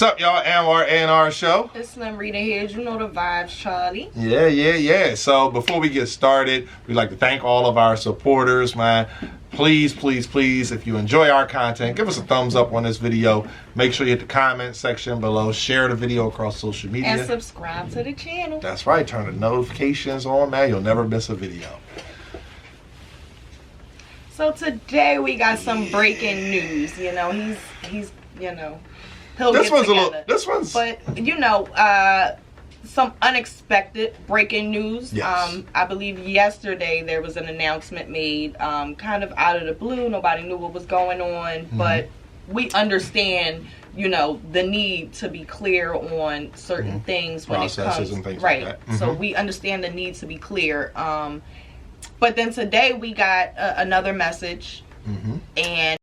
Sup, y'all? Anwar A&R Show. It's Slim Rita here. You know the vibes, Charlie. Yeah. So before we get started, we'd like to thank all of our supporters, man. Please, if you enjoy our content, give us a thumbs up on this video. Make sure you hit the comment section below. Share the video across social media. And subscribe to the channel. That's right. Turn the notifications on, man. You'll never miss a video. So today we got some breaking news. You know, he's he'll This get one's together. This one's. But some unexpected breaking news. Yes. I believe yesterday there was an announcement made, kind of out of the blue. Nobody knew what was going on, but we understand, the need to be clear on certain things when processes it comes, and things right. like that. So we understand the need to be clear. But then today we got another message, and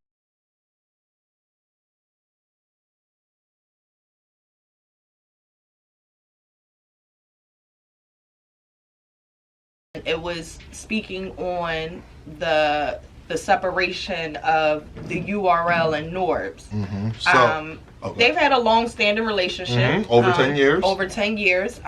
it was speaking on the separation of the URL and Norbes. They've had a long-standing relationship. Over 10 years. Over 10 years.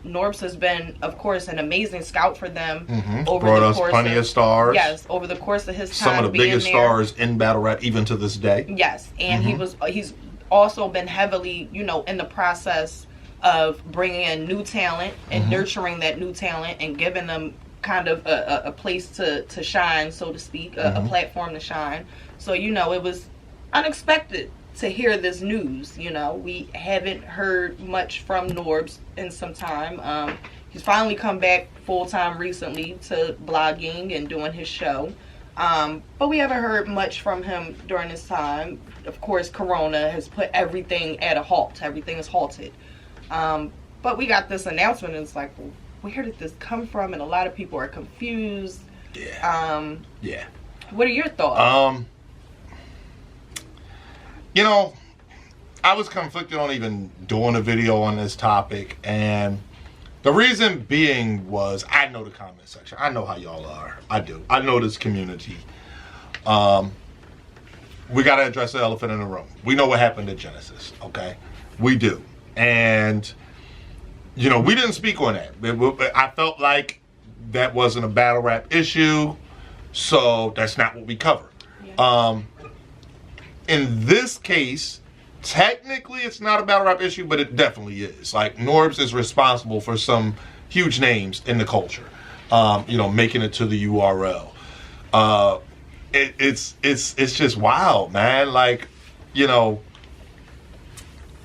Norbes has been, of course, an amazing scout for them. Over Brought the us course plenty of stars. Yes, over the course of his time. Some of the biggest stars in battle rap, even to this day. Yes, and he's also been heavily, in the process of bringing in new talent and nurturing that new talent and giving them kind of a place to shine, so to speak, a platform to shine. So, it was unexpected to hear this news. We haven't heard much from Norbes in some time. He's finally come back full-time recently to blogging and doing his show. But we haven't heard much from him during this time. Of course, Corona has put everything at a halt. Everything is halted. But we got this announcement, and it's like, well, where did this come from? And a lot of people are confused. Yeah. What are your thoughts? I was conflicted on even doing a video on this topic, and the reason being was I know the comment section. I know how y'all are. I do. I know this community. We got to address the elephant in the room. We know what happened at Genesis, okay? We do. And we didn't speak on that. I felt like that wasn't a battle rap issue, so that's not what we covered. Yeah. In this case, technically it's not a battle rap issue, but it definitely is. Like, Norbes is responsible for some huge names in the culture, making it to the URL. It's just wild, man. Like,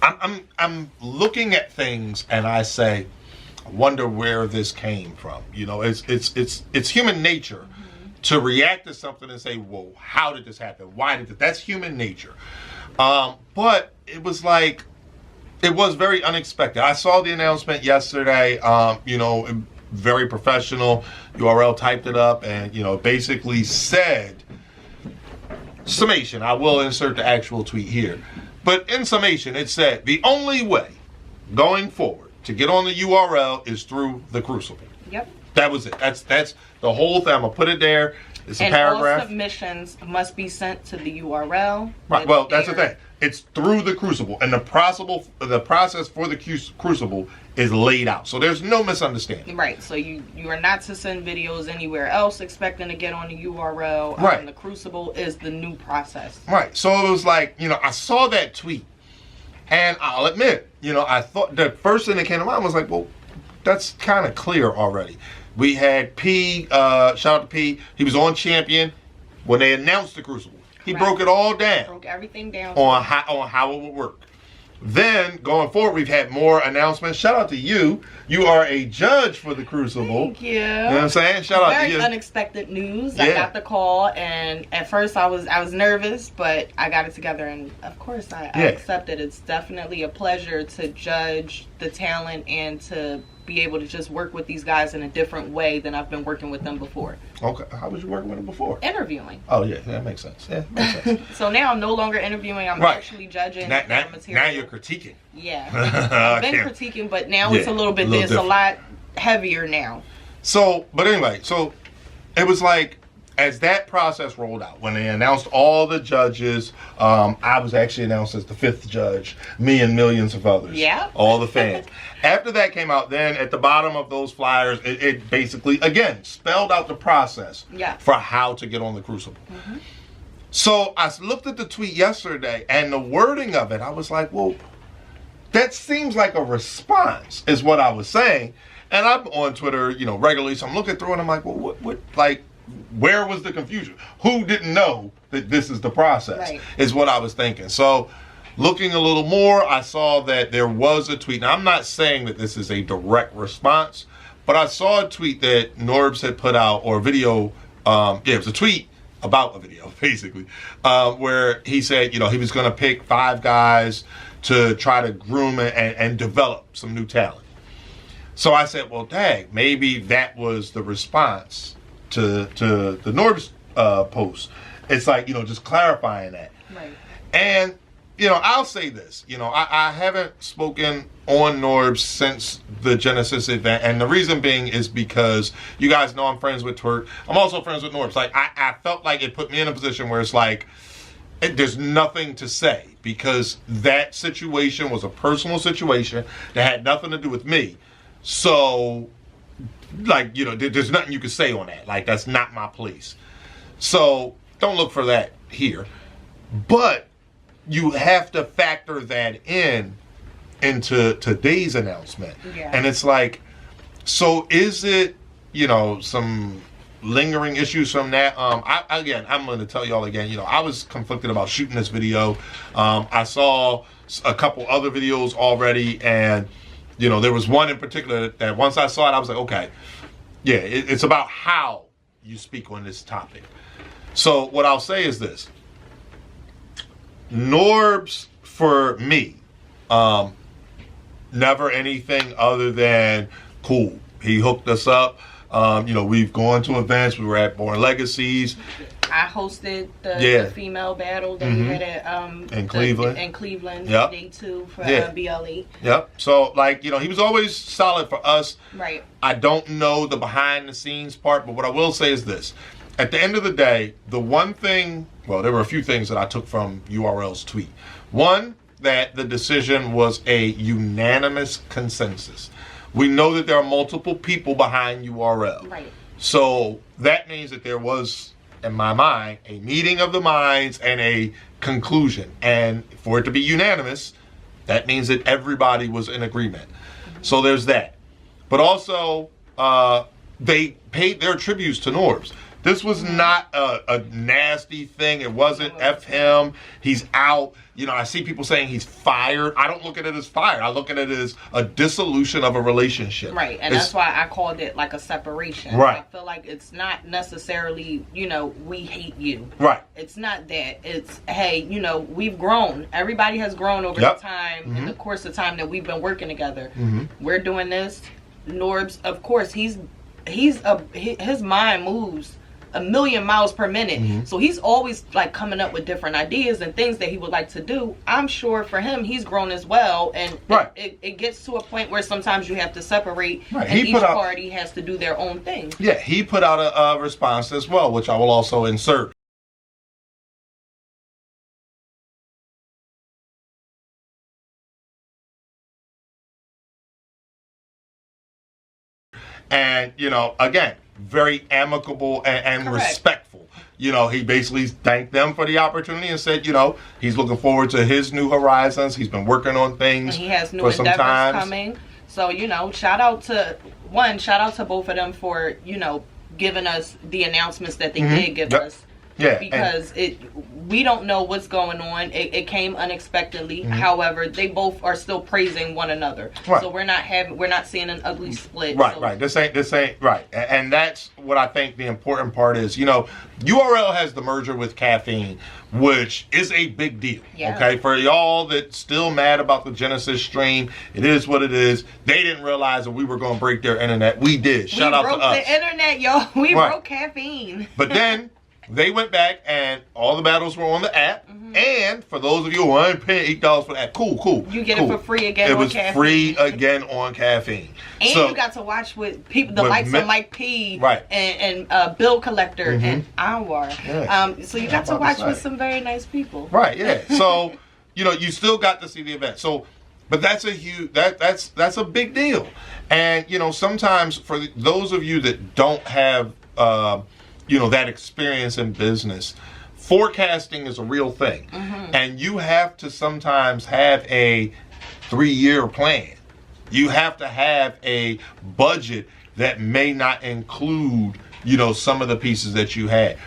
I'm looking at things and I say, I wonder where this came from. It's human nature to react to something and say, well, how did this happen? Why did this? That's human nature. But it was like, it was very unexpected. I saw the announcement yesterday, very professional. URL typed it up and, basically said, summation, I will insert the actual tweet here. But in summation, it said, the only way going forward to get on the URL is through the Crucible. Yep. That was it. That's the whole thing. I'm going to put it there. It's a paragraph. All submissions must be sent to the URL. Right. Well, that's the thing. It's through the Crucible. And the process for the Crucible is laid out. So there's no misunderstanding. Right. So you are not to send videos anywhere else expecting to get on the URL. Right. The Crucible is the new process. Right. So it was like, I saw that tweet. And I'll admit, I thought the first thing that came to mind was like, well, that's kind of clear already. We had P, shout out to P. He was on Champion when they announced the Crucible. He broke it all down. Broke everything down. On how it would work. Then, going forward, we've had more announcements. Shout out to you. You are a judge for the Crucible. Thank you. You know what I'm saying? Shout out to you. Very unexpected news. Yeah. I got the call, and at first I was nervous, but I got it together, and of course I accepted. It's definitely a pleasure to judge the talent and to be able to just work with these guys in a different way than I've been working with them before. Okay. How was you working with them before? Interviewing. Oh, yeah. That makes sense. Yeah, makes sense. So now I'm no longer interviewing. I'm actually judging their material. Now you're critiquing. Yeah. I've been critiquing, but now it's a little bit, it's a lot heavier now. So, but anyway, so it was like, as that process rolled out, when they announced all the judges, I was actually announced as the 5th judge, me and millions of others. Yeah. All the fans. After that came out, then at the bottom of those flyers, it basically, again, spelled out the process for how to get on the Crucible. Mm-hmm. So I looked at the tweet yesterday, and the wording of it, I was like, well, that seems like a response, is what I was saying. And I'm on Twitter, regularly, so I'm looking through and I'm like, well, what where was the confusion? Who didn't know that this is the process? Right. Is what I was thinking. So looking a little more, I saw that there was a tweet. Now, I'm not saying that this is a direct response, but I saw a tweet that Norbes had put out, or a video. It was a tweet about a video, basically, where he said, he was going to pick 5 guys to try to groom and develop some new talent. So I said, well, dang, maybe that was the response to the Norbes post. It's like, just clarifying that. Right. And, I'll say this. I haven't spoken on Norbes since the Genesis event. And the reason being is because you guys know I'm friends with Twerk. I'm also friends with Norbes. Like, I felt like it put me in a position where it's like, there's nothing to say, because that situation was a personal situation that had nothing to do with me. So, like, there's nothing you can say on that. Like, that's not my place. So, don't look for that here. But you have to factor that into today's announcement. Yeah. And it's like, so is it, some lingering issues from that? I'm going to tell y'all again, I was conflicted about shooting this video. I saw a couple other videos already, and there was one in particular that once I saw it, I was like, okay, yeah, it's about how you speak on this topic. So what I'll say is this. Norbes, for me, never anything other than cool. He hooked us up. We've gone to events. We were at Born Legacies. I hosted the female battle that we had at in Cleveland. Day 2 for BLE. Yep. So he was always solid for us. Right. I don't know the behind the scenes part, but what I will say is this. At the end of the day, the one thing, well, there were a few things that I took from URL's tweet. One, that the decision was a unanimous consensus. We know that there are multiple people behind URL. Right. So that means that there was, in my mind, a meeting of the minds and a conclusion. And for it to be unanimous, that means that everybody was in agreement. Mm-hmm. So there's that. But also, they paid their tributes to Norbes. This was not a nasty thing. It wasn't F him. He's out. I see people saying he's fired. I don't look at it as fire. I look at it as a dissolution of a relationship. Right. And that's why I called it like a separation. Right. I feel like it's not necessarily, we hate you. Right. It's not that. It's, hey, we've grown. Everybody has grown over the time, in the course of time that we've been working together. Mm-hmm. We're doing this. Norbes, of course, his mind moves 1,000,000 miles per minute. Mm-hmm. So he's always coming up with different ideas and things that he would like to do. I'm sure for him, he's grown as well. And it gets to a point where sometimes you have to separate, and each party has to do their own thing. Yeah, he put out a response as well, which I will also insert. And, again, very amicable and respectful. He basically thanked them for the opportunity and said, he's looking forward to his new horizons. He's been working on things and he has new endeavors coming. So, shout out to both of them for, giving us the announcements that they did give us. Yeah, because we don't know what's going on. It came unexpectedly. Mm-hmm. However, they both are still praising one another. Right. So we're not seeing an ugly split. Right, so. right. This ain't right. And that's what I think the important part is. URL has the merger with Caffeine, which is a big deal. Yeah. Okay, for y'all that's still mad about the Genesis stream, it is what it is. They didn't realize that we were going to break their internet. We did. Shout out to us. We broke the internet, y'all. We broke Caffeine. But then. they went back and all the battles were on the app. And for those of you who aren't paying $8 for the app, cool. You get it for free again on caffeine. It was free again on caffeine. And so, you got to watch with people, the likes of Mike P. Right. And Bill Collector and Anwar. Yeah. So you got to watch with some very nice people. Right, yeah. So, you still got to see the event. So, but that's a huge, that's a big deal. And, sometimes for those of you that don't have, that experience in business, forecasting is a real thing. And you have to sometimes have a 3-year plan. You have to have a budget that may not include, some of the pieces that you had.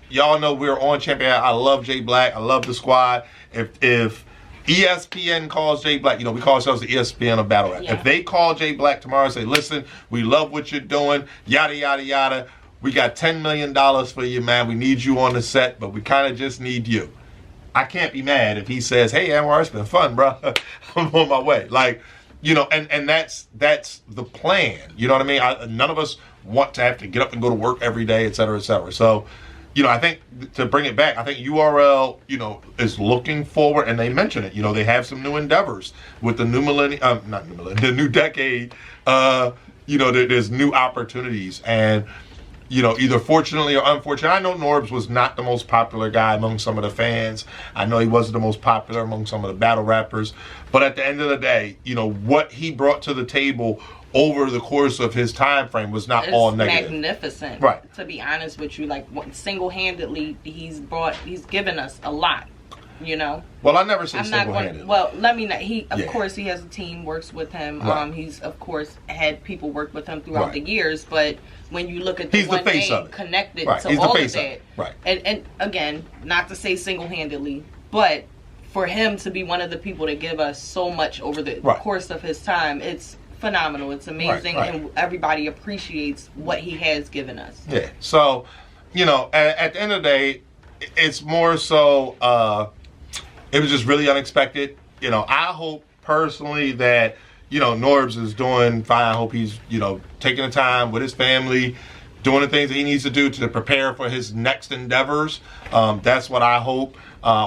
Y'all know we're on Champion. I love Jay Black. I love the squad. If ESPN calls Jay Black, we call ourselves the ESPN of battle rap. Yeah. If they call Jay Black tomorrow and say, listen, we love what you're doing, yada, yada, yada. We got $10 million for you, man. We need you on the set, but we kind of just need you. I can't be mad if he says, hey, Anwar, it's been fun, bro. I'm on my way. And that's the plan. You know what I mean? None of us want to have to get up and go to work every day, et cetera, et cetera. So, I think to bring it back, I think URL, is looking forward, and they mention it. They have some new endeavors with the new the new decade. There's new opportunities, and either fortunately or unfortunately, I know Norbes was not the most popular guy among some of the fans. I know he wasn't the most popular among some of the battle rappers. But at the end of the day, what he brought to the table over the course of his time frame was not all negative. Magnificent. Right. To be honest with you, single-handedly, he's given us a lot. Well, I never say single-handedly. Let me not. Of course, he has a team, works with him. Right. He's, of course, had people work with him throughout the years. But when you look at the one name connected to all of that, right. And again, not to say single-handedly, but for him to be one of the people that give us so much over the course of his time, it's phenomenal. It's amazing, and everybody appreciates what he has given us. Yeah. So, at the end of the day, it's more so. It was just really unexpected. I hope personally that, Norbes is doing fine. I hope he's, taking the time with his family, doing the things that he needs to do to prepare for his next endeavors. That's what I hope.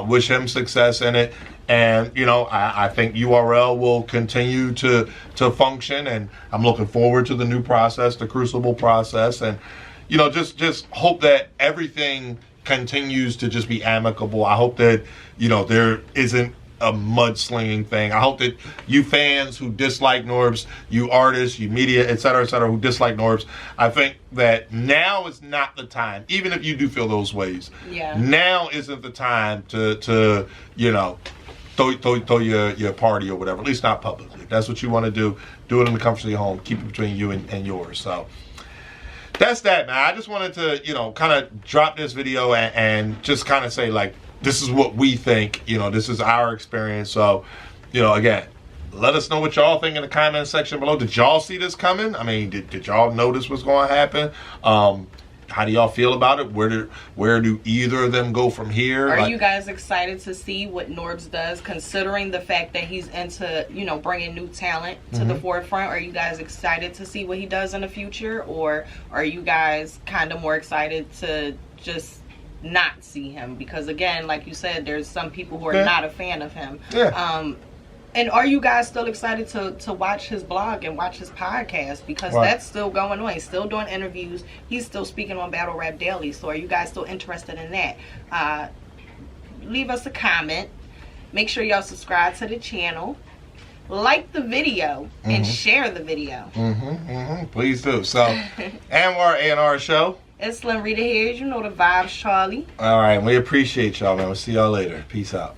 Wish him success in it. And, I think URL will continue to function. And I'm looking forward to the new process, the Crucible process. And, just hope that everything continues to just be amicable. I hope that, there isn't a mudslinging thing. I hope that you fans who dislike Norbes, you artists, you media, et cetera, who dislike Norbes, I think that now is not the time, even if you do feel those ways. Yeah. Now isn't the time to throw your party or whatever, at least not publicly. If that's what you want to do it in the comfort of your home. Keep it between you and yours. So that's that, man. I just wanted to, kind of drop this video and just kind of say, this is what we think. This is our experience. So, again, let us know what y'all think in the comment section below. Did y'all see this coming? I mean, did y'all know this was going to happen? How do y'all feel about it? Where do either of them go from here? Are you guys excited to see what Norbes does, considering the fact that he's into, bringing new talent to the forefront? Are you guys excited to see what he does in the future? Or are you guys kind of more excited to just not see him? Because again, like you said, there's some people who are not a fan of him. Yeah. And are you guys still excited to watch his blog and watch his podcast? Because that's still going on. He's still doing interviews. He's still speaking on Battle Rap Daily. So are you guys still interested in that? Leave us a comment. Make sure y'all subscribe to the channel. Like the video and share the video. Please do. So, Anwar A&R Show. It's Slim Rita here. You know the vibes, Charlie. All right. We appreciate y'all, man. We'll see y'all later. Peace out.